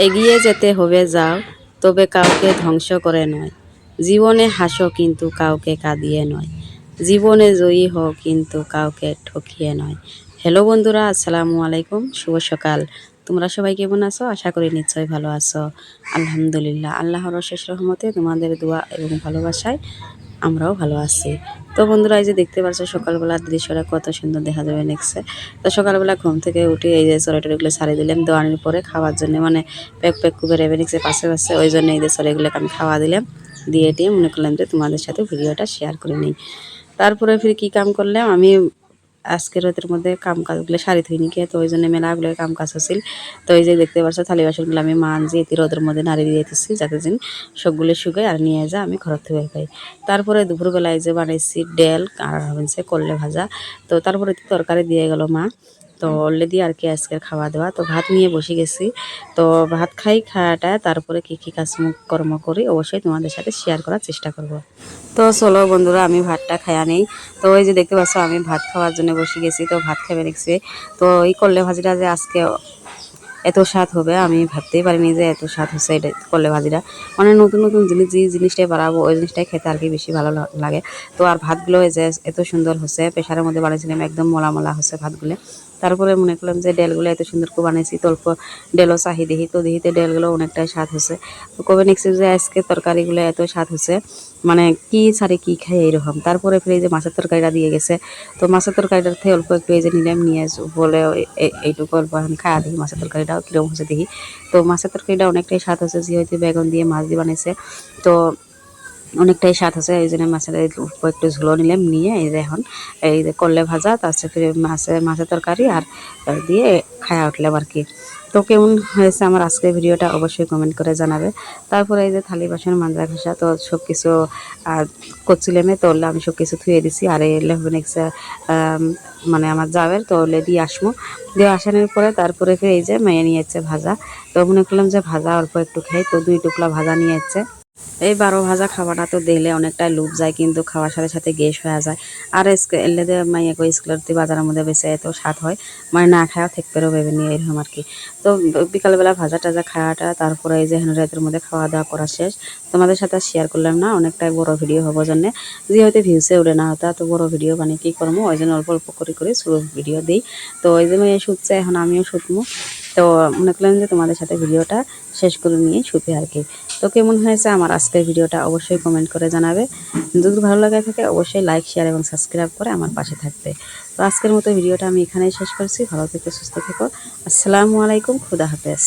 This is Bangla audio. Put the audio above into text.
এগিয়ে যেতে হবে যাও, তবে কাউকে ধ্বংস করে নয়। জীবনে হাসো কিন্তু কাউকে কাঁদিয়ে নয়। জীবনে জয়ী হও কিন্তু কাউকে ঠকিয়ে নয়। হ্যালো বন্ধুরা, আসসালামু আলাইকুম, শুভ সকাল। তোমরা সবাই কেমন আছো? আশা করি নিশ্চয়ই ভালো আছো। আলহামদুলিল্লাহ, আল্লাহর অশেষ রহমতে তোমাদের দোয়া এবং ভালোবাসায় আমরাও ভালো আছি। তো বন্ধুরা, এই যে দেখতে পাচ্ছ সকালবেলার দৃশ্যটা কত সুন্দর দেখা যাবে নেক্সটে। তো সকালবেলা ঘুম থেকে উঠে এই যে চড়াইগুলো ছাড়িয়ে দিলাম দেওয়ানোর পরে খাওয়ার জন্য, মানে প্যাক প্যাক করে রেবে নিচ্ছে পাশে পাশে, ওই জন্য এই যে চড়াইগুলোকে আমি খাওয়া দিলাম। দিয়ে মনে করলাম যে তোমাদের সাথে ভিডিওটা শেয়ার করে নিই। তারপরে ফির কী কাম করলাম আমি, আজকে রাতের মধ্যে কাম কাজগুলো সারি থইনি কে, তো ওই জন্য মেলাগুলো কাম কাজ হচ্ছিল। তো এই যে দেখতে পাচ্ছ থালি বাসনগুলো আমি মানজি এটি রোদের মধ্যে নাড়িয়ে দিয়েছি, যাতে যেন সবগুলো শুকায় আর নিয়ে যা আমি ঘর থেকে পাই। তারপরে দুপুরবেলায় যে বানাইছি ডেল আর হচ্ছে করলে ভাজা। তো তারপরে তরকারি দিয়ে গেল মা। তো অলরেডি আর কি আজকের খাওয়া দাওয়া, তো ভাত নিয়ে বসে গেছি। তো ভাত খাওয়াটা তারপরে কী কাজ কর্ম করি অবশ্যই তোমাদের সাথে শেয়ার করার চেষ্টা করব। তো চলো বন্ধুরা, আমি ভাতটা খাইয়া নেই। তো ওই যে দেখতে পাচ্ছ আমি ভাত খাওয়ার জন্য বসে গেছি, তো ভাত খেয়ে দেখছি। তো এই করলে ভাজিটা যে আজকে এত স্বাদ হবে আমি ভাবতেই পারিনি যে এত স্বাদ হচ্ছে এটা করলে ভাজিটা। মানে নতুন নতুন জিনিস, যে জিনিসটাই বাড়াবো ওই জিনিসটাই খেতে আর কি বেশি ভালো লাগে। তো আর ভাতগুলো যে এত সুন্দর হচ্ছে, প্রেশারের মধ্যে বানিয়েছিলাম, একদম মলা মলা হচ্ছে ভাতগুলো। তারপরে মনে করলাম যে ডেলগুলো এত সুন্দর করে বানিয়েছি, তো অল্প ডেলও চাহি দেখি, তো দেখিতে ডেলগুলো অনেকটাই স্বাদ হচ্ছে। তো কবে নেক্সট যে আজকে তরকারিগুলো এত স্বাদ হচ্ছে, মানে কি ছাড়ে কি খাই এইরকম। তারপরে ফিরে এই যে মাছের তরকারিটা দিয়ে গেছে। তো মাছের তরকারিটার থেকে অল্প একটু এই যে নিলাম, নিয়ে বলে এইটুকু অল্প এখন খাওয়া দেখি মাছের তরকারিটাও কীরকম হচ্ছে দেখি। তো মাছের তরকারিটা অনেকটাই স্বাদ হচ্ছে, যেহেতু বেগুন দিয়ে মাছ দিয়ে বানিয়েছে। তো অনেকটাই স্বাদ আছে, এই জন্য মাছের অল্প একটু ঝোলো নিলাম, নিয়ে এই যে এখন এই যে করলে ভাজা, তার সাথে মাছের তরকারি আর দিয়ে খাওয়া উঠলাম আর কি। তো কেমন হয়েছে আমার আজকের ভিডিওটা অবশ্যই কমেন্ট করে জানাবে। তারপরে এই যে থালি বাসন মাজা ঘষা তো সব কিছু করছিলামে, তো আমি সব কিছু ধুয়ে দিছি। আর এলে হবে নেক্সট মানে আমার যাবের, তো ওলে দিয়ে আসবো। দিয়ে আসানোর পরে তারপরে ফির এই যে মেয়ে নিয়েছে ভাজা। তো মনে করলাম যে ভাজা অল্প একটু খাই, তো 2 টুকরা ভাজা নিয়ে যাচ্ছে। এই 12 ভাজা খাবারটা তো দেখলে অনেকটাই লোভ যায়, কিন্তু খাওয়ার সাথে সাথে গ্যাস হয়ে যায়। আর এলেদের মাইয়া কই স্কুলের বাজারের মধ্যে বেশি এত স্বাদ হয়, মানে না খাওয়া থেকে পেরো ভেবে নিয়ে এরকম আর কি। তো বিকালবেলা ভাজা টাজা খাওয়াটা, তারপরে এই যে রাতের মধ্যে খাওয়া দাওয়া করা শেষ। তোমাদের সাথে শেয়ার করলাম না, অনেকটাই বড় ভিডিও হবো জন্যে, যেহেতু ভিউসে উঠে না হতা, তো বড় ভিডিও বানিয়ে কী করবো, ওই জন্য অল্প অল্প করে ছোটো ভিডিও দিই। তো ওই যে মেয়ে শুটছে, এখন আমিও শুটবো। তো মনে করলাম যে তোমাদের সাথে ভিডিওটা শেষ করে নিয়ে শুতে আর কি। তো কেমন হয়েছে আমার আজকের ভিডিওটা অবশ্যই কমেন্ট করে জানাবে। যদি ভালো লাগে থাকে অবশ্যই লাইক, শেয়ার এবং সাবস্ক্রাইব করে আমার পাশে থাকবে। তো আজকের মতো ভিডিওটা আমি এখানেই শেষ করছি। ভালো থেকো, সুস্থ থেকো। আসসালামু আলাইকুম, খুদা হাফেজ।